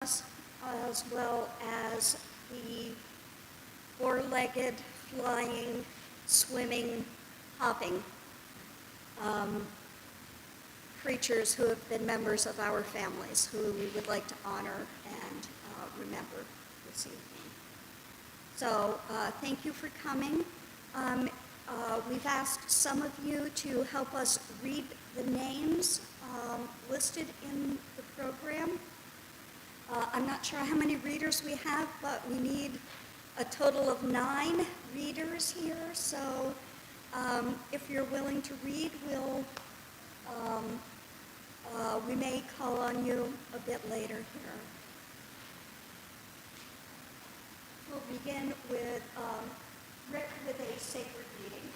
us, as well as the four-legged, flying, swimming, hopping creatures who have been members of our families, who we would like to honor and remember this evening. So thank you for coming. We've asked some of you to help us read the names listed in the program. I'm not sure how many readers we have, but we need a total of 9 readers here. So if you're willing to read, we may call on you a bit later here. We'll begin with Rick with a sacred reading.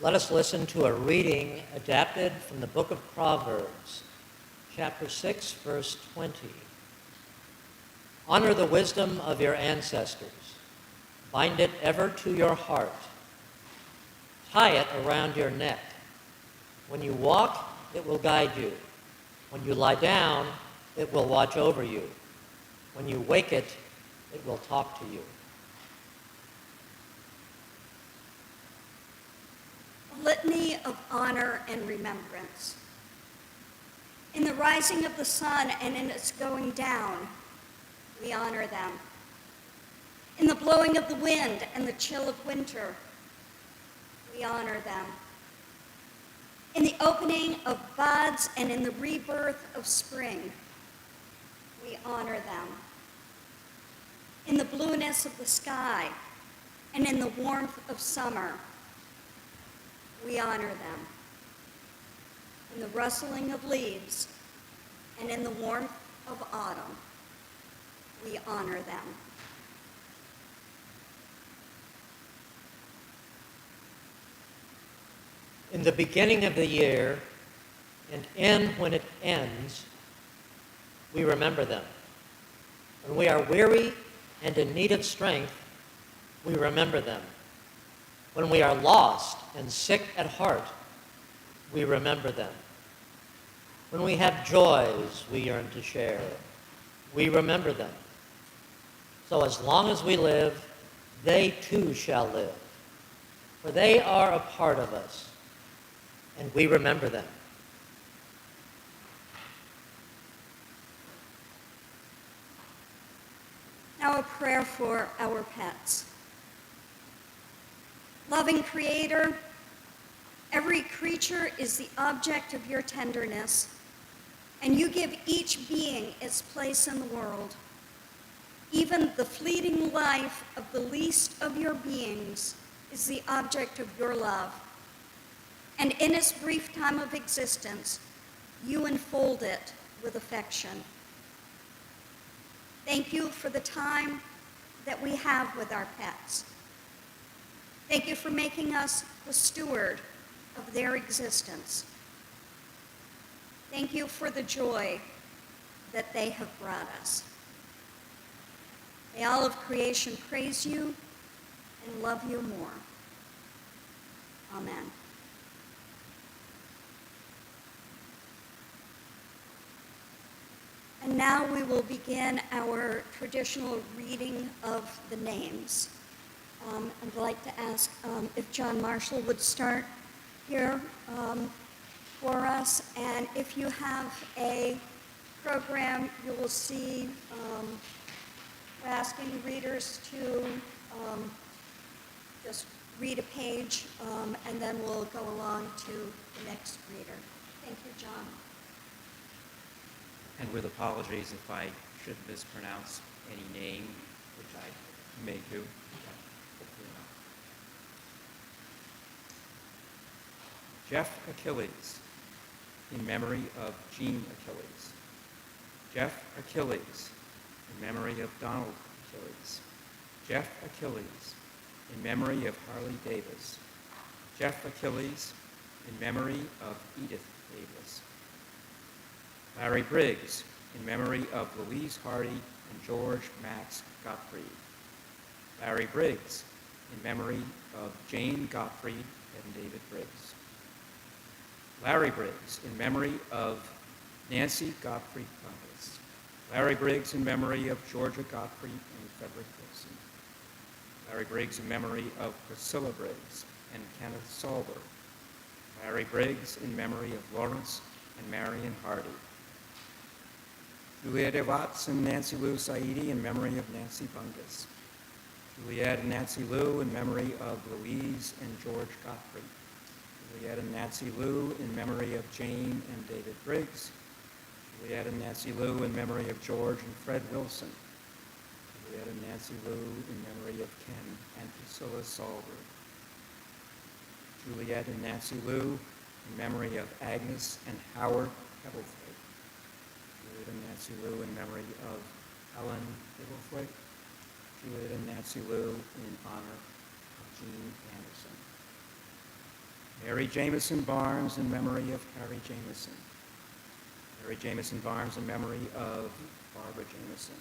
Let us listen to a reading adapted from the book of Proverbs, chapter 6, verse 20. Honor the wisdom of your ancestors. Bind it ever to your heart. Tie it around your neck. When you walk, it will guide you. When you lie down, it will watch over you. When you wake it, it will talk to you. A litany of honor and remembrance. In the rising of the sun and in its going down, we honor them. In the blowing of the wind and the chill of winter, we honor them. In the opening of buds and in the rebirth of spring, we honor them. In the blueness of the sky and in the warmth of summer, we honor them. In the rustling of leaves and in the warmth of autumn, we honor them. In the beginning of the year and in when it ends, we remember them. When we are weary and in need of strength, we remember them. When we are lost and sick at heart, we remember them. When we have joys we yearn to share, we remember them. So as long as we live, they too shall live, for they are a part of us, and we remember them. Now a prayer for our pets. Loving Creator, every creature is the object of your tenderness, and you give each being its place in the world. Even the fleeting life of the least of your beings is the object of your love. And in its brief time of existence, you enfold it with affection. Thank you for the time that we have with our pets. Thank you for making us the steward of their existence. Thank you for the joy that they have brought us. May all of creation praise you and love you more. Amen. And now we will begin our traditional reading of the names. I'd like to ask if John Marshall would start here for us. And if you have a program, you will see we're asking readers to just read a page, and then we'll go along to the next reader. Thank you, John. And with apologies if I should mispronounce any name, which I may do. Hopefully not. Jeff Achilles, in memory of Jean Achilles. Jeff Achilles, in memory of Donald Achilles. Jeff Achilles, in memory of Harley Davis. Jeff Achilles, in memory of Edith Davis. Larry Briggs, in memory of Louise Hardy and George Max Gottfried. Larry Briggs, in memory of Jane Gottfried and David Briggs. Larry Briggs, in memory of Nancy Godfrey Bungus. Larry Briggs, in memory of Georgia Godfrey and Frederick Wilson. Larry Briggs, in memory of Priscilla Briggs and Kenneth Salber. Larry Briggs, in memory of Lawrence and Marion Hardy. Juliet Watts and Nancy Lou Saidi, in memory of Nancy Bungus. Juliet and Nancy Lou, in memory of Louise and George Godfrey. Juliet and Nancy Lou, in memory of Jane and David Briggs. Juliet and Nancy Lou, in memory of George and Fred Wilson. Juliet and Nancy Lou, in memory of Ken and Priscilla Salberg. Juliet and Nancy Lou, in memory of Agnes and Howard Hebblethwaite. Juliet and Nancy Lou, in memory of Helen Hebblethwaite. Juliet and Nancy Lou, in honor of Jean Anderson. Mary Jameson Barnes, in memory of Harry Jameson. Mary Jameson Barnes, in memory of Barbara Jameson.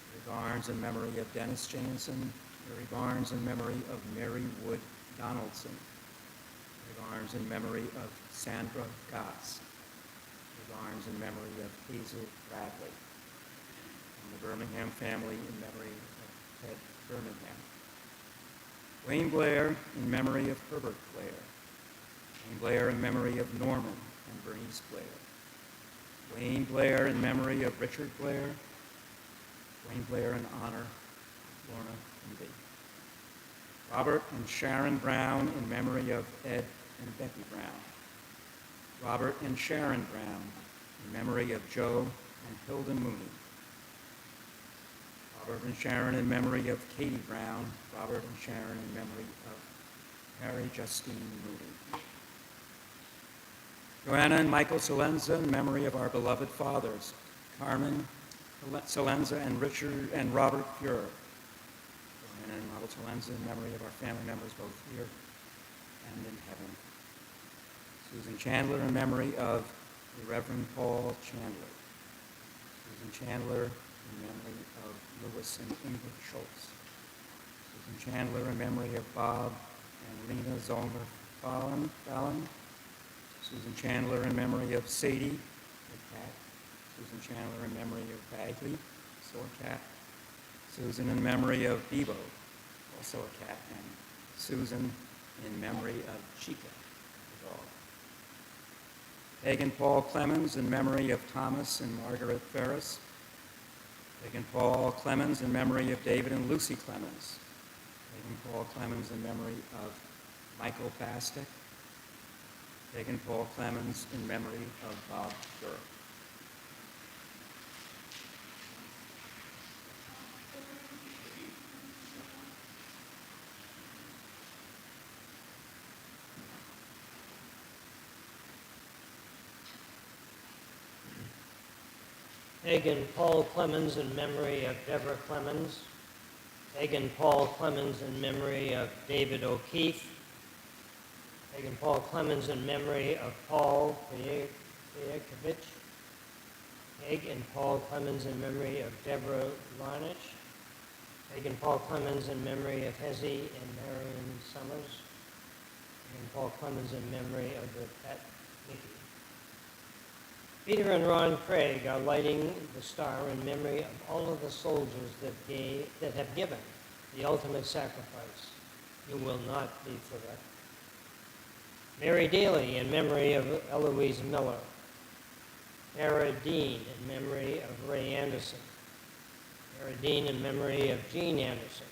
Mary Barnes, in memory of Dennis Jameson. Mary Barnes, in memory of Mary Wood Donaldson. Mary Barnes, in memory of Sandra Goss. Mary Barnes, in memory of Hazel Bradley. And the Birmingham family, in memory of Ted Birmingham. Wayne Blair, in memory of Herbert Blair. Wayne Blair, in memory of Norman and Bernice Blair. Wayne Blair, in memory of Richard Blair. Wayne Blair, in honor of Lorna Quimby. Robert and Sharon Brown, in memory of Ed and Becky Brown. Robert and Sharon Brown, in memory of Joe and Hilda Mooney. Robert and Sharon, in memory of Katie Brown. Robert and Sharon, in memory of Mary Justine Mooney. Joanna and Michael Salenza, in memory of our beloved fathers, Carmen Salenza and Richard and Robert Fuhrer. Joanna and Michael Salenza, in memory of our family members both here and in heaven. Susan Chandler, in memory of the Reverend Paul Chandler. Susan Chandler, in memory of Louis and Ingrid Schultz. Susan Chandler, in memory of Bob and Lena Zollner Fallon. Susan Chandler, in memory of Sadie, the cat. Susan Chandler, in memory of Bagley, also a cat. Susan, in memory of Bebo, also a cat. And Susan, in memory of Chica, the dog. Megan Paul Clemens, in memory of Thomas and Margaret Ferris. Megan Paul Clemens, in memory of David and Lucy Clemens. Megan Paul Clemens, in memory of Michael Bastick. Megan Paul Clemens, in memory of Bob Durr. Megan Paul Clemens, in memory of Deborah Clemens. Megan Paul Clemens, in memory of David O'Keefe. Megan Paul Clemens, in memory of Paul Pejakovich. Megan Paul Clemens, in memory of Deborah Larnach. Megan Paul Clemens, in memory of Hezzy and Marion Summers. Megan Paul Clemens, in memory of the pet Mickey. Peter and Ron Craig are lighting the star in memory of all of the soldiers that have given the ultimate sacrifice. You will not be forgotten. Mary Daly, in memory of Eloise Miller. Tara Dean, in memory of Ray Anderson. Tara Dean, in memory of Jean Anderson.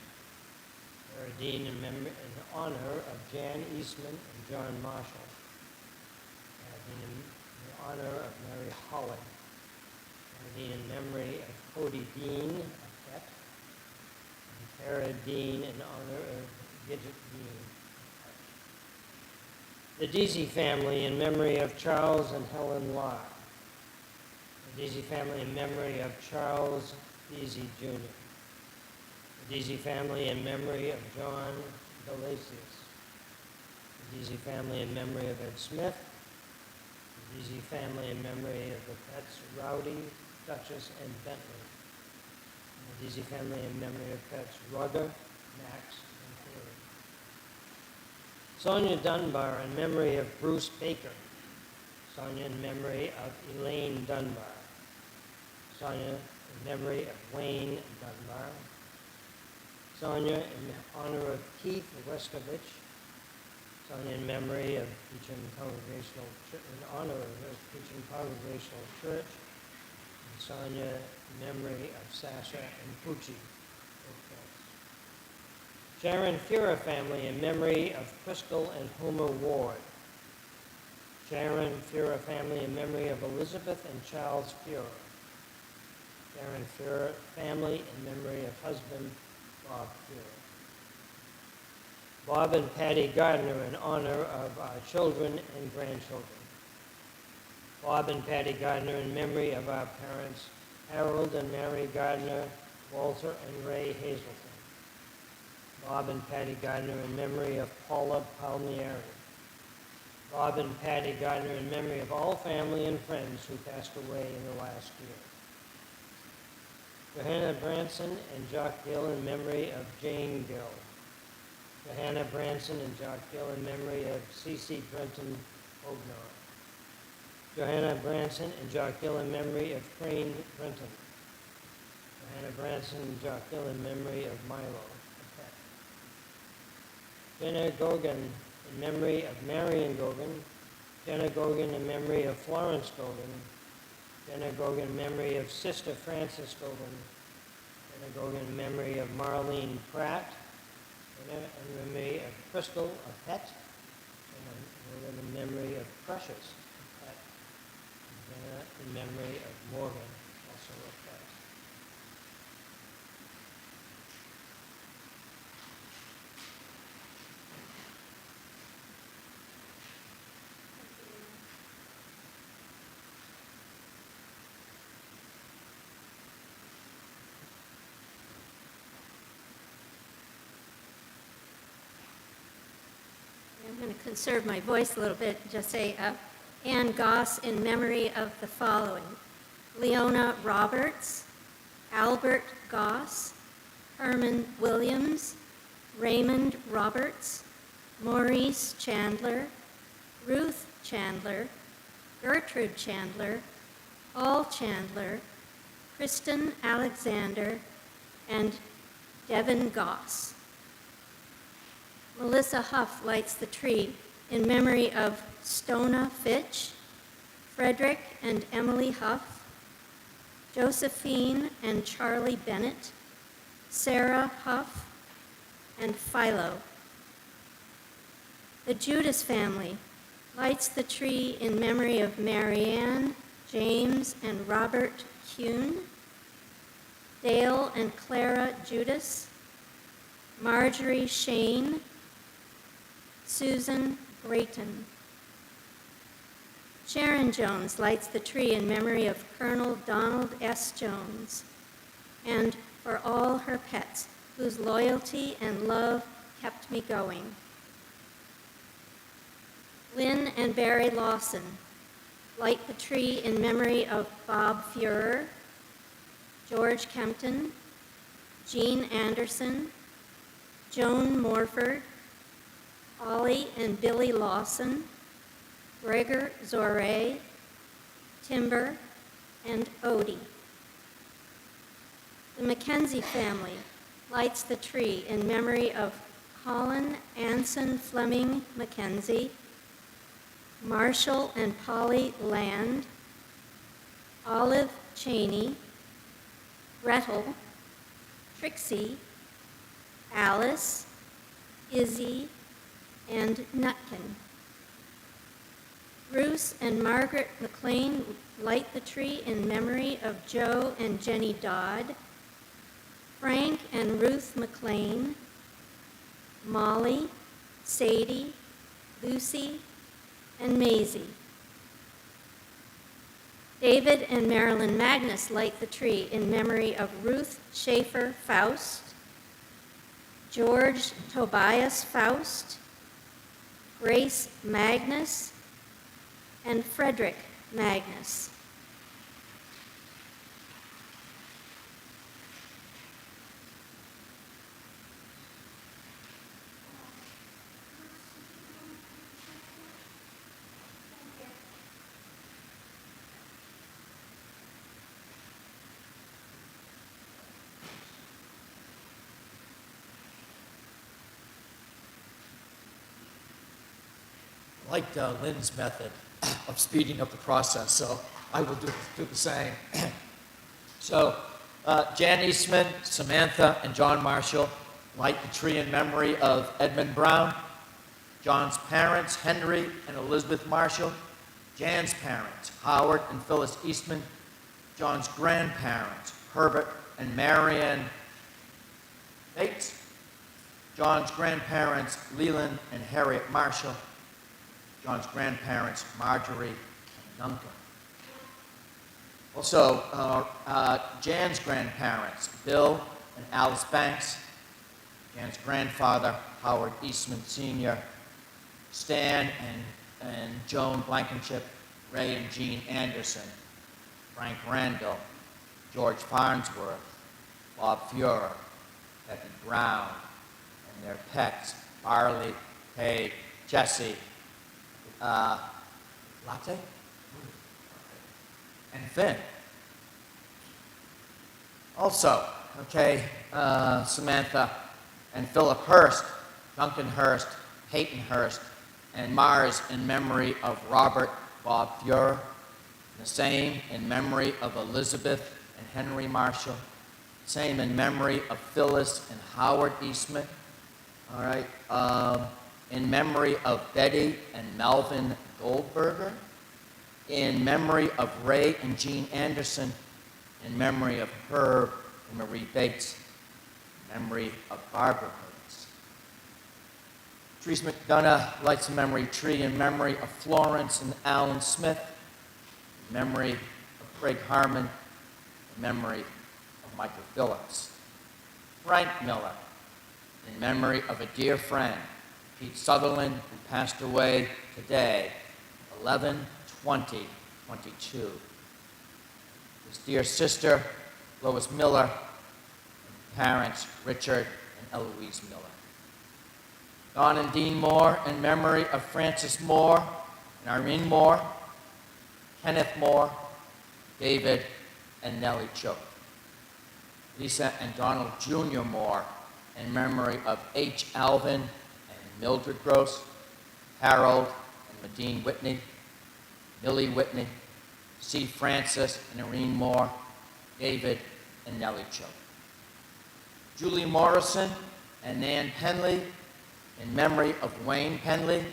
Tara Dean, in honor of Jan Eastman and John Marshall. Tara Dean, in honor of Mary Holly. Tara Dean, in memory of Cody Dean, a pet. And Tara Dean, in honor of Gidget Dean. The Deasy family, in memory of Charles and Helen Locke. The Deasy family, in memory of Charles Deasy Jr. The Deasy family, in memory of John Galasius. The Deasy family, in memory of Ed Smith. The Deasy family, in memory of the pets Rowdy, Duchess, and Bentley. And the Deasy family, in memory of pets Rugger, Max, and Haley. Sonia Dunbar, in memory of Bruce Baker. Sonia in memory of Elaine Dunbar. Sonia in memory of Wayne Dunbar. Sonia in honor of Keith Weskovich. Sonia in memory of Peacham Congregational Church, in honor of Peacham Congregational Church. And Sonia in memory of Sasha and Pucci. Sharon Fura family in memory of Crystal and Homer Ward. Sharon Fura family in memory of Elizabeth and Charles Fura. Sharon Fura family in memory of husband Bob Fura. Bob and Patty Gardner in honor of our children and grandchildren. Bob and Patty Gardner in memory of our parents, Harold and Mary Gardner, Walter and Ray Hazelton. Bob and Patty Gardner in memory of Paula Palmieri. Bob and Patty Gardner in memory of all family and friends who passed away in the last year. Johanna Branson and Jock Gill in memory of Jane Gill. Johanna Branson and Jock Gill in memory of C.C. Brenton Ognar. Johanna Branson and Jock Gill in memory of Crane Brenton. Johanna Branson and Jock Gill in memory of Milo. Jenna Gogan in memory of Marion Gogan. Jenna Gogan in memory of Florence Gogan. Jenna Gogan in memory of Sister Frances Gogan. Jenna Gogan in memory of Marlene Pratt. Jenna in memory of Crystal Pett. Jenna in memory of Precious Pett. Jenna in memory of Morgan, also a Pett. I'm going to conserve my voice a little bit, just say Ann Goss in memory of the following: Leona Roberts, Albert Goss, Herman Williams, Raymond Roberts, Maurice Chandler, Ruth Chandler, Gertrude Chandler, Paul Chandler, Kristen Alexander, and Devin Goss. Melissa Huff lights the tree in memory of Stona Fitch, Frederick and Emily Huff, Josephine and Charlie Bennett, Sarah Huff, and Philo. The Judas family lights the tree in memory of Marianne, James, and Robert Kuhn, Dale and Clara Judas, Marjorie Shane, Susan Brayton. Sharon Jones lights the tree in memory of Colonel Donald S. Jones, and for all her pets whose loyalty and love kept me going. Lynn and Barry Lawson light the tree in memory of Bob Fuhrer, George Kempton, Jean Anderson, Joan Morford, Ollie and Billy Lawson, Gregor Zoré, Timber, and Odie. The Mackenzie family lights the tree in memory of Colin Anson Fleming Mackenzie, Marshall and Polly Land, Olive Cheney, Gretel, Trixie, Alice, Izzy, and Nutkin. Bruce and Margaret McLean light the tree in memory of Joe and Jenny Dodd, Frank and Ruth McLean, Molly, Sadie, Lucy, and Maisie. David and Marilyn Magnus light the tree in memory of Ruth Schaefer Faust, George Tobias Faust, Grace Magnus, and Frederick Magnus. liked Lynn's method of speeding up the process, so I will do the same. So, Jan Eastman, Samantha, and John Marshall light the tree in memory of Edmund Brown. John's parents, Henry and Elizabeth Marshall. Jan's parents, Howard and Phyllis Eastman. John's grandparents, Herbert and Marianne Bates. John's grandparents, Leland and Harriet Marshall. John's grandparents, Marjorie and Duncan. Also, Jan's grandparents, Bill and Alice Banks. Jan's grandfather, Howard Eastman Sr. Stan and Joan Blankenship, Ray and Jean Anderson, Frank Randall, George Farnsworth, Bob Fuhrer, Becky Brown, and their pets, Barley, Kay, Jesse, Latte, and Finn. Also, Samantha and Philip Hurst, Duncan Hurst, Peyton Hurst, and Mars in memory of Robert Bob Fuhrer. The same in memory of Elizabeth and Henry Marshall. Same in memory of Phyllis and Howard Eastman. All right. In memory of Betty and Melvin Goldberger. In memory of Ray and Jean Anderson. In memory of Herb and Marie Bates. In memory of Barbara Bates. Teresa McDonough lights a memory tree in memory of Florence and Alan Smith. In memory of Craig Harmon. In memory of Michael Phillips. Frank Miller, in memory of a dear friend, Pete Sutherland, who passed away today, 11/20/22. His dear sister, Lois Miller, and parents, Richard and Eloise Miller. Don and Dean Moore, in memory of Francis Moore and Irene Moore, Kenneth Moore, David and Nellie Choate. Lisa and Donald Jr. Moore, in memory of H. Alvin and Mildred Gross, Harold and Medine Whitney, Millie Whitney, C. Francis and Irene Moore, David and Nellie Choate. Julie Morrison and Nan Penley, in memory of Wayne Penley,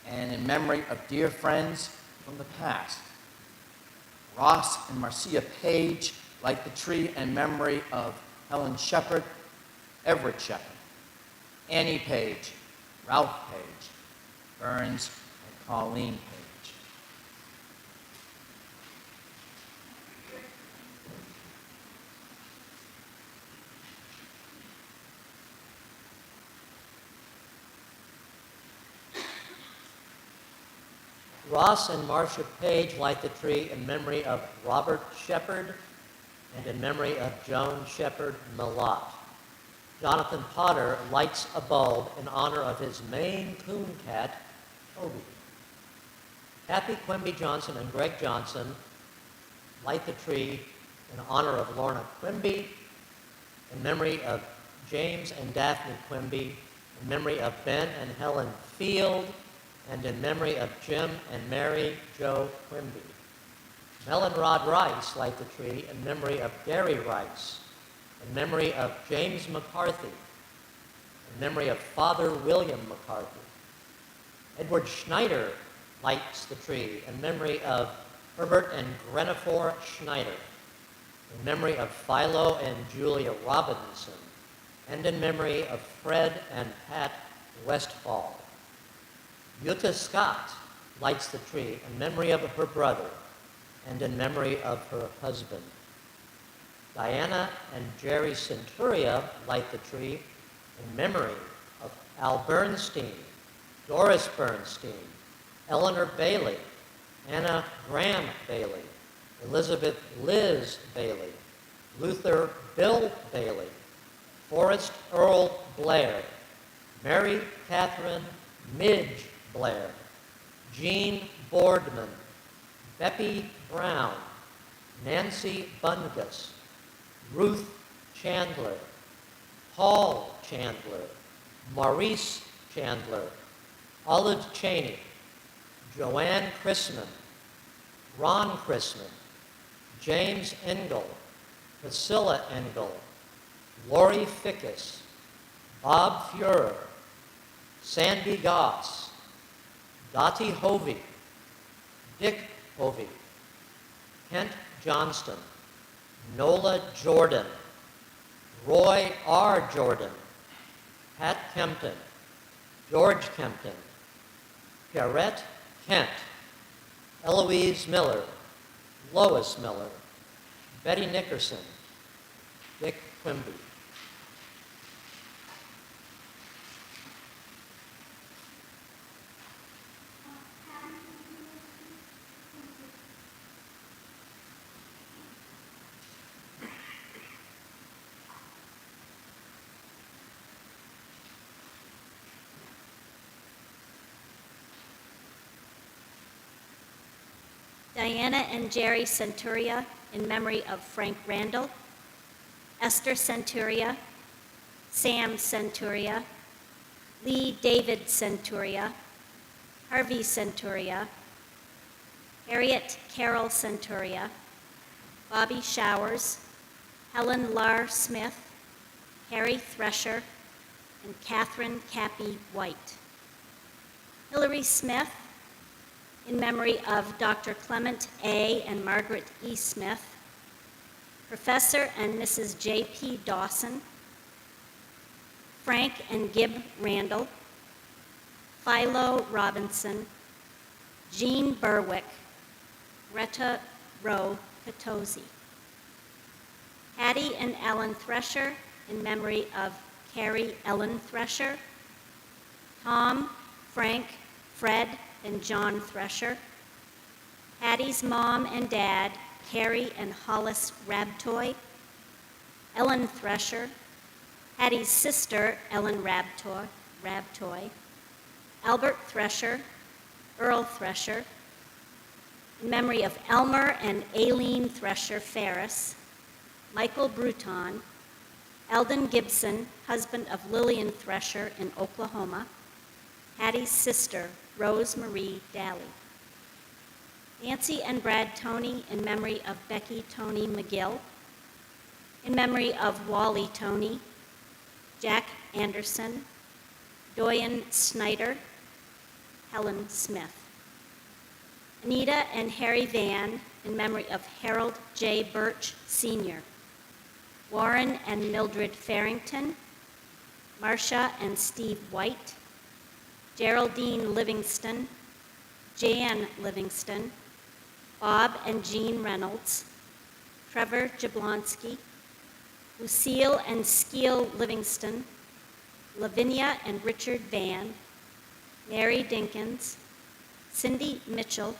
and in memory of dear friends from the past. Ross and Marcia Page light the tree in memory of Helen Shepard, Everett Shepard, Annie Page, Ralph Page, Burns, and Colleen Page. Ross and Marcia Page light the tree in memory of Robert Shepard and in memory of Joan Shepard Malott. Jonathan Potter lights a bulb in honor of his Maine Coon cat, Toby. Kathy Quimby Johnson and Greg Johnson light the tree in honor of Lorna Quimby, in memory of James and Daphne Quimby, in memory of Ben and Helen Field, and in memory of Jim and Mary Jo Quimby. Mel and Rod Rice light the tree in memory of Gary Rice, in memory of James McCarthy, in memory of Father William McCarthy. Edward Schneider lights the tree in memory of Herbert and Grenifor Schneider, in memory of Philo and Julia Robinson, and in memory of Fred and Pat Westfall. Yuta Scott lights the tree in memory of her brother and in memory of her husband. Diana and Jerry Centuria light the tree in memory of Al Bernstein, Doris Bernstein, Eleanor Bailey, Anna Graham Bailey, Elizabeth Liz Bailey, Luther Bill Bailey, Forrest Earl Blair, Mary Catherine Midge Blair, Jean Boardman, Beppy Brown, Nancy Bungus, Ruth Chandler, Paul Chandler, Maurice Chandler, Olive Cheney, Joanne Chrisman, Ron Chrisman, James Engel, Priscilla Engel, Lori Fickus, Bob Fuhrer, Sandy Goss, Dottie Hovey, Dick Hovey, Kent Johnston, Nola Jordan, Roy R. Jordan, Pat Kempton, George Kempton, Garrett Kent, Eloise Miller, Lois Miller, Betty Nickerson, Dick Quimby. Diana and Jerry Centuria in memory of Frank Randall, Esther Centuria, Sam Centuria, Lee David Centuria, Harvey Centuria, Harriet Carol Centuria, Bobby Showers, Helen Lar Smith, Harry Thresher, and Catherine Cappy White. Hillary Smith, in memory of Dr. Clement A. and Margaret E. Smith, Professor and Mrs. J.P. Dawson, Frank and Gib Randall, Philo Robinson, Jean Berwick, Greta Rowe Katozzi. Hattie and Ellen Thresher, in memory of Carrie Ellen Thresher, Tom, Frank, Fred, and John Thresher, Hattie's mom and dad, Carrie and Hollis Rabtoy, Ellen Thresher, Hattie's sister, Ellen Rabtoy, Albert Thresher, Earl Thresher, in memory of Elmer and Aileen Thresher Ferris, Michael Bruton, Eldon Gibson, husband of Lillian Thresher in Oklahoma, Hattie's sister, Rose Marie Daly. Nancy and Brad Toney in memory of Becky Toney McGill. In memory of Wally Toney, Jack Anderson, Doyen Snyder, Helen Smith. Anita and Harry Van in memory of Harold J. Birch Sr. Warren and Mildred Farrington, Marcia and Steve White, Geraldine Livingston, Jan Livingston, Bob and Jean Reynolds, Trevor Jablonski, Lucille and Skeel Livingston, Lavinia and Richard Van, Mary Dinkins, Cindy Mitchell,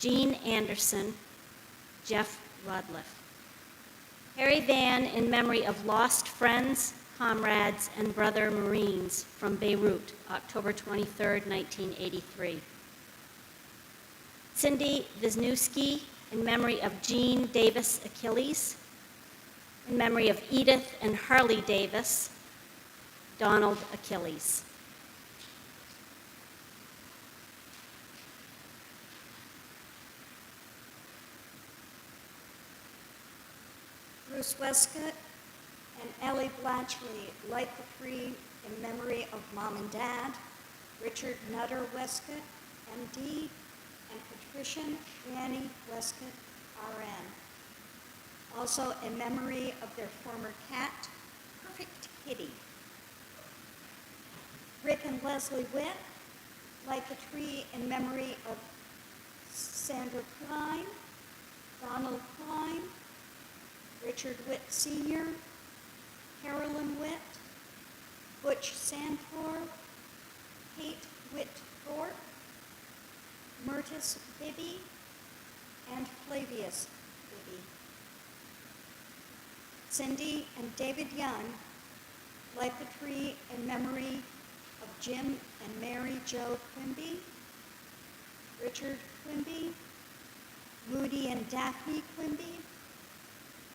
Jean Anderson, Jeff Rodliff. Harry Van in memory of lost friends, comrades, and brother Marines from Beirut, October 23, 1983. Cindy Wisniewski in memory of Jean Davis Achilles. In memory of Edith and Harley Davis, Donald Achilles. Bruce Westcott and Ellie Blatchley light the tree in memory of Mom and Dad, Richard Nutter Westcott, MD, and Patrician Annie Westcott, RN. Also in memory of their former cat, Perfect Kitty. Rick and Leslie Witt light the tree in memory of Sandra Klein, Donald Klein, Richard Witt Sr., Carolyn Witt, Butch Santor, Kate Witt Thorpe, Myrtis Bibby, and Flavius Bibby. Cindy and David Young light the tree in memory of Jim and Mary Jo Quimby, Richard Quimby, Moody and Daphne Quimby,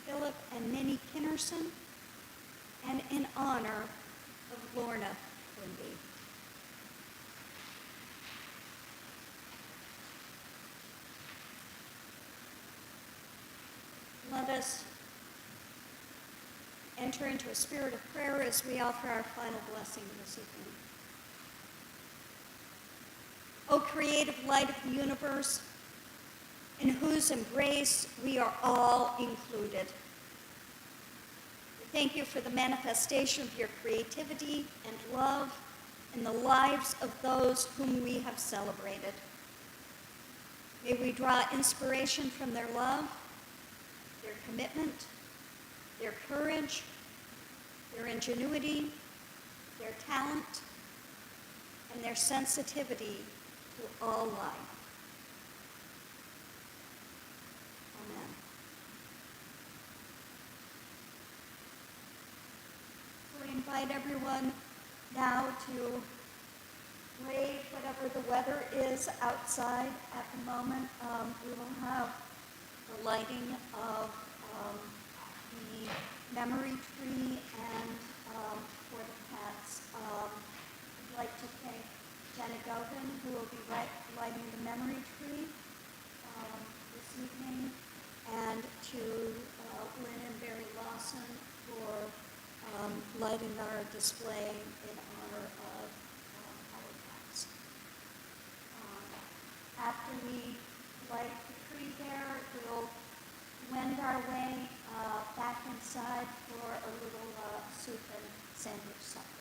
Philip and Minnie Kinnerson, and in honor of Lorna Quimby. Let us enter into a spirit of prayer as we offer our final blessing this evening. O creative light of the universe, in whose embrace we are all included. We thank you for the manifestation of your creativity and love in the lives of those whom we have celebrated. May we draw inspiration from their love, their commitment, their courage, their ingenuity, their talent, and their sensitivity to all life. Amen. So we invite everyone now to brave whatever the weather is outside at the moment. We will have the lighting of the memory tree and for the pets. I'd like to thank Jenna Gogan, who will be lighting the memory tree this evening, and to Lynn and Barry Lawson for lighting our display in honor of our pets. After we light the tree there, we'll wend our way back inside for a little soup and sandwich supper.